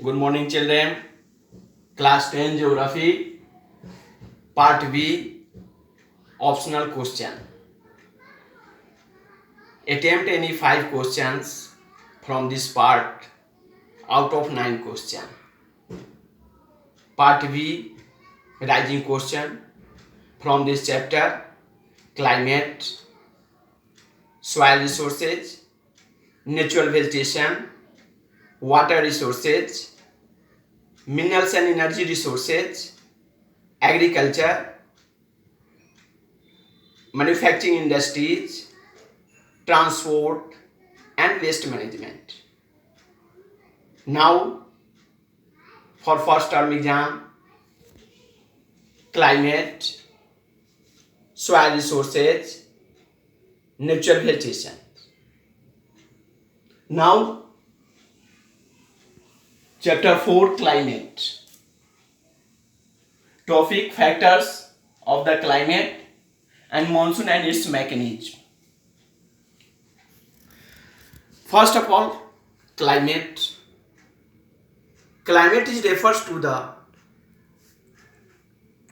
Good morning, children. Class 10 Geography, Part B, Optional Question. Attempt any 5 questions from this part out of 9 questions. Part B, Rising question from this chapter, Climate, Soil Resources, Natural Vegetation, Water Resources, Minerals and Energy Resources, Agriculture, Manufacturing Industries, Transport and Waste Management. Now, for first term exam, Climate, Soil Resources, Natural Vegetation. Now, Chapter 4, Climate. Topic: Factors of the climate and monsoon and its mechanism. First of all, climate. Climate refers to the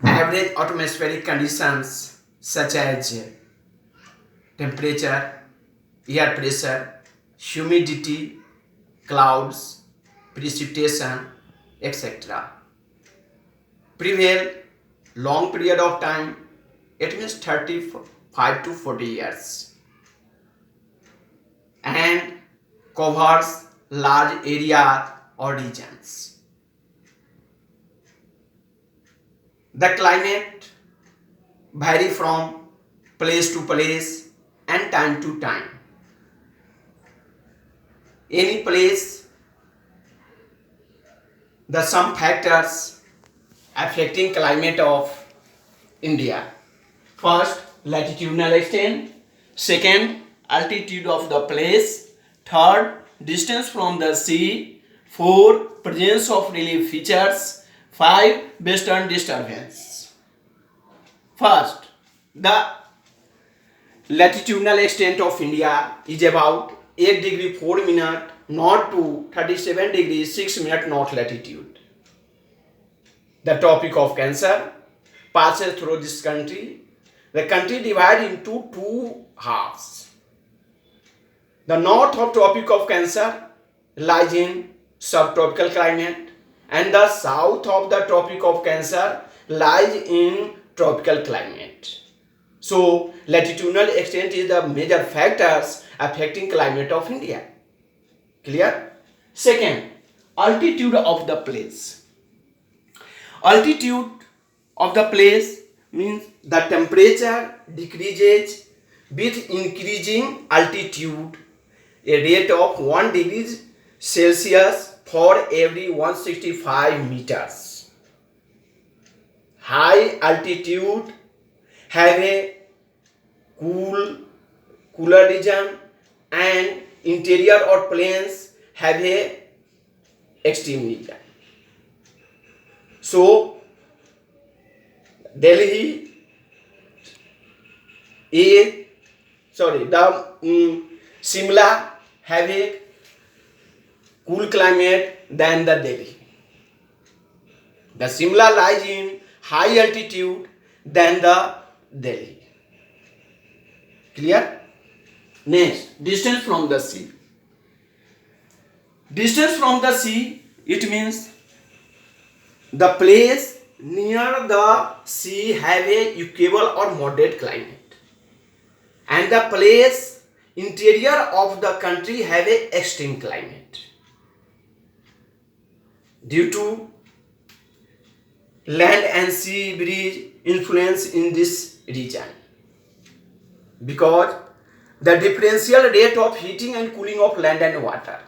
average atmospheric conditions such as temperature, air pressure, humidity, clouds, precipitation, etc. prevail long period of time. It means 35 to 40 years and covers large area or regions. The climate vary from place to place and time to time. Any place, the some factors affecting climate of India. First, latitudinal extent. Second, altitude of the place. Third, distance from the sea. 4, presence of relief features. 5, western disturbance. First, the latitudinal extent of India is about 8 degree 4 minute north to 37 degree 6 minute north latitude. The Tropic of Cancer passes through this country. The country divided into 2 halves. The north of Tropic of Cancer lies in subtropical climate and the south of the Tropic of Cancer lies in tropical climate. So, latitudinal extent is the major factors affecting climate of India. Clear? Second, altitude of the place. Altitude of the place means the temperature decreases with increasing altitude, a rate of 1 degree Celsius for every 165 meters. High altitude have a cooler region and interior or plains have a extreme region. So, Delhi Simla have a cool climate than the Delhi. The Simla lies in high altitude than the Delhi. Clear? Next, distance from the sea. Distance from the sea, it means the place near the sea have a equable or moderate climate and the place interior of the country have a extreme climate due to land and sea breeze influence in this region, because the differential rate of heating and cooling of land and water.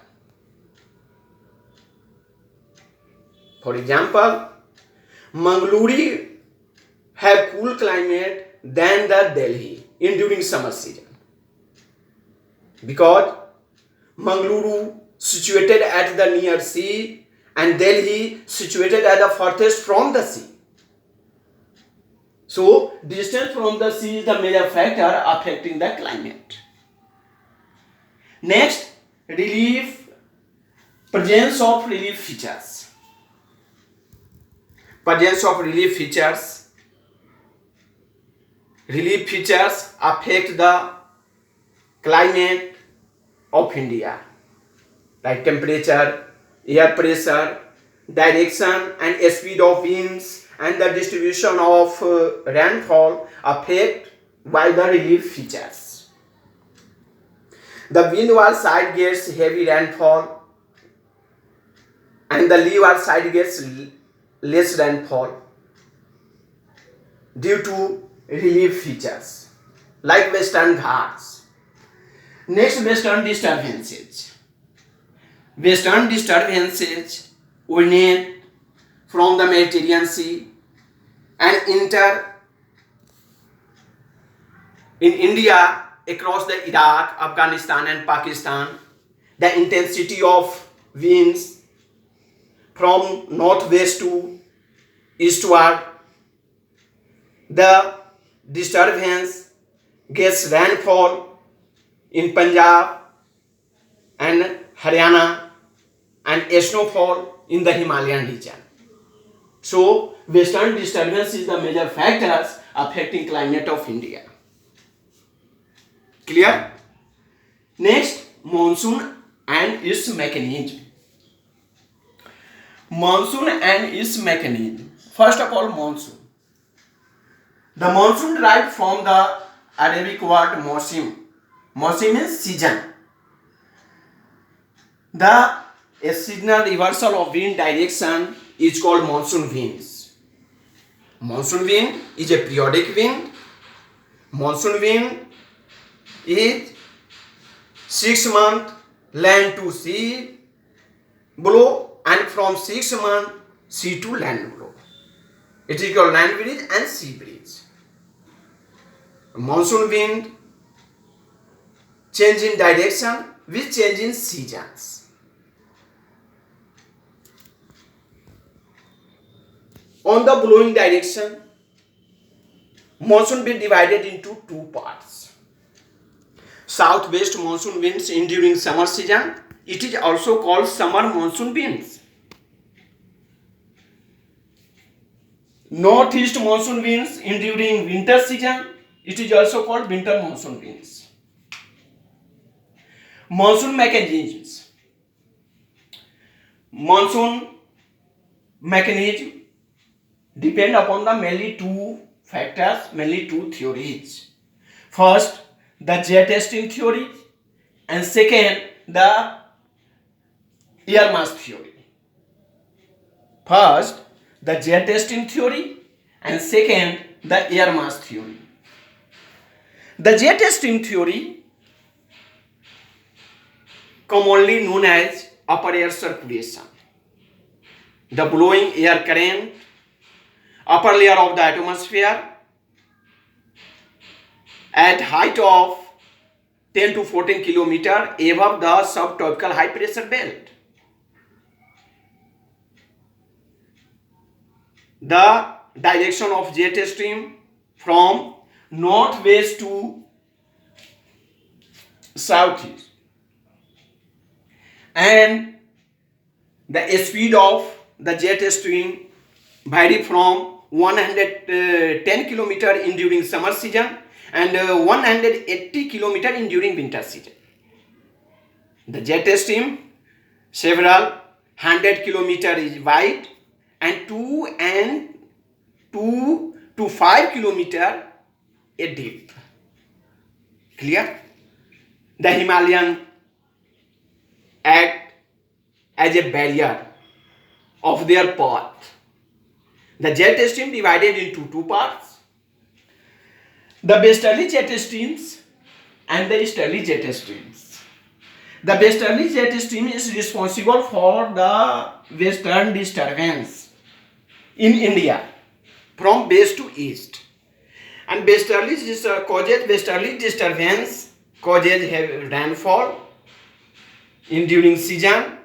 For example, Mangalore have cool climate than the Delhi in during summer season, because Mangalore situated at the near sea and Delhi situated at the farthest from the sea. So, distance from the sea is the major factor affecting the climate. Next, relief Presence of relief features. Presence of relief features. Relief features affect the climate of India, like temperature, air pressure, direction and speed of winds, and the distribution of rainfall affect by the relief features. The windward side gets heavy rainfall and the leeward side gets less rainfall due to relief features like Western Ghats. Next, Western disturbances. Western disturbances originate from the Mediterranean Sea and enter in India across the Iraq, Afghanistan and Pakistan. The intensity of winds from northwest to eastward. The disturbance gets rainfall in Punjab and Haryana and snowfall in the Himalayan region. So, western disturbance is the major factors affecting climate of India. Clear? Next, monsoon and its mechanism. Monsoon and its mechanism. First of all, monsoon. The monsoon derived from the Arabic word mosim. Mosim means season. The seasonal reversal of wind direction is called monsoon winds. Monsoon wind is a periodic wind. Monsoon wind is 6 months land to sea blow, and from 6 months sea to land blow. It is called land breeze and sea breeze. Monsoon wind change in direction with change in seasons. On the blowing direction, monsoon wind divided into two parts. Southwest monsoon winds in during summer season. It is also called summer monsoon winds. Northeast monsoon winds in during winter season. It is also called winter monsoon winds. Monsoon mechanisms. Monsoon mechanism depend upon the mainly two factors, mainly two theories. First, the jet stream theory, and second, the air mass theory. First, the jet stream theory, and second, the air mass theory. The jet stream theory, commonly known as upper air circulation, the blowing air current, upper layer of the atmosphere at height of 10 to 14 kilometer above the subtropical high pressure belt. The direction of jet stream from northwest to southeast, and the speed of the jet stream vary from 110 kilometer in during summer season and 180 kilometer in during winter season. The jet stream several 100 kilometer is wide and 2 to 5 kilometer a deep. Clear? The Himalayan act as a barrier of their path. The jet stream divided into two parts. The westerly jet streams and the easterly jet streams. The westerly jet stream is responsible for the western disturbance in India from west to east. And westerly disturbance causes heavy rainfall in during season,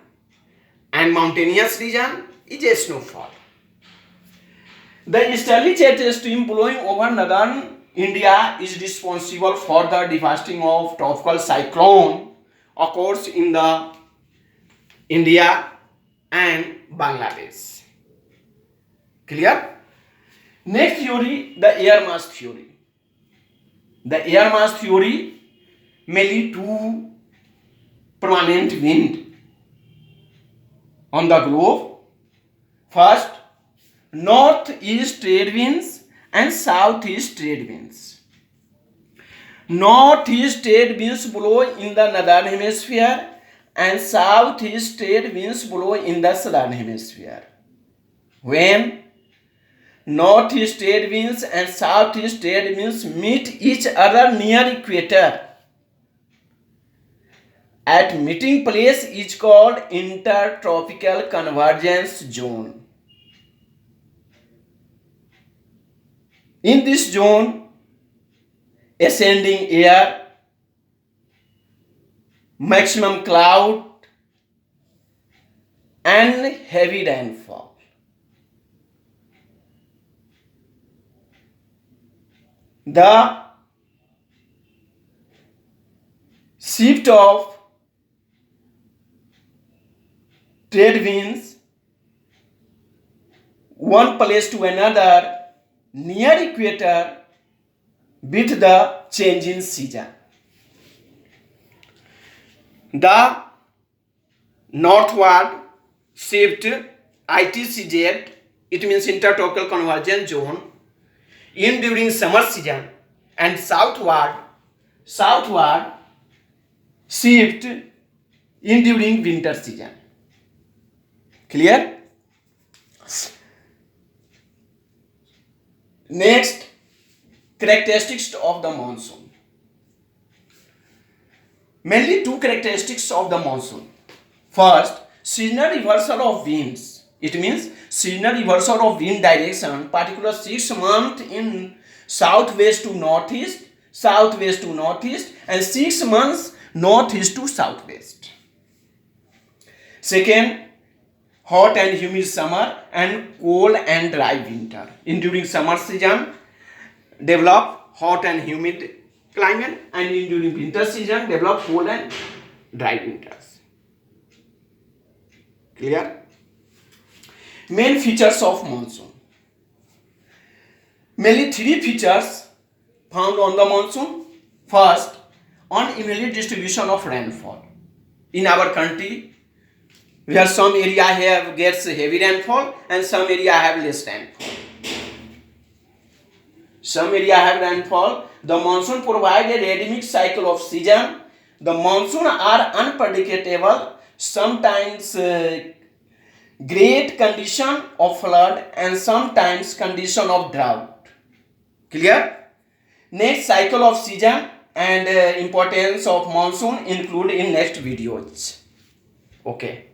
and mountainous region is a snowfall. The easterly jet stream blowing over northern India is responsible for the devastating of tropical cyclone occurs in the India and Bangladesh. Clear? Next theory, the air mass theory. The air mass theory may lead to permanent wind on the globe. First, northeast trade winds and southeast trade winds. Northeast trade winds blow in the northern hemisphere and southeast trade winds blow in the southern hemisphere. When northeast trade winds and southeast trade winds meet each other near equator, at meeting place is called intertropical convergence zone. In this zone, ascending air, maximum cloud, and heavy rainfall. The shift of trade winds one place to another near equator with the change in season. The northward shift ITCZ, it means intertropical convergence zone, in during summer season, and southward shift in during winter season. Clear? Next, characteristics of the monsoon. Mainly two characteristics of the monsoon. First, seasonal reversal of winds. It means seasonal reversal of wind direction, particular 6 months in southwest to northeast, and 6 months northeast to southwest. Second, hot and humid summer and cold and dry winter. In during summer season, develop hot and humid climate, and in during winter season, develop cold and dry winters. Clear? Main features of monsoon. Mainly 3 features found on the monsoon. First, unevenly distribution of rainfall. In our country, where some area gets heavy rainfall and some area have less rainfall. Some area have rainfall. The monsoon provides a rhythmic cycle of season. The monsoon are unpredictable. Sometimes great condition of flood and sometimes condition of drought. Clear? Next, cycle of season and importance of monsoon include in next videos. Okay.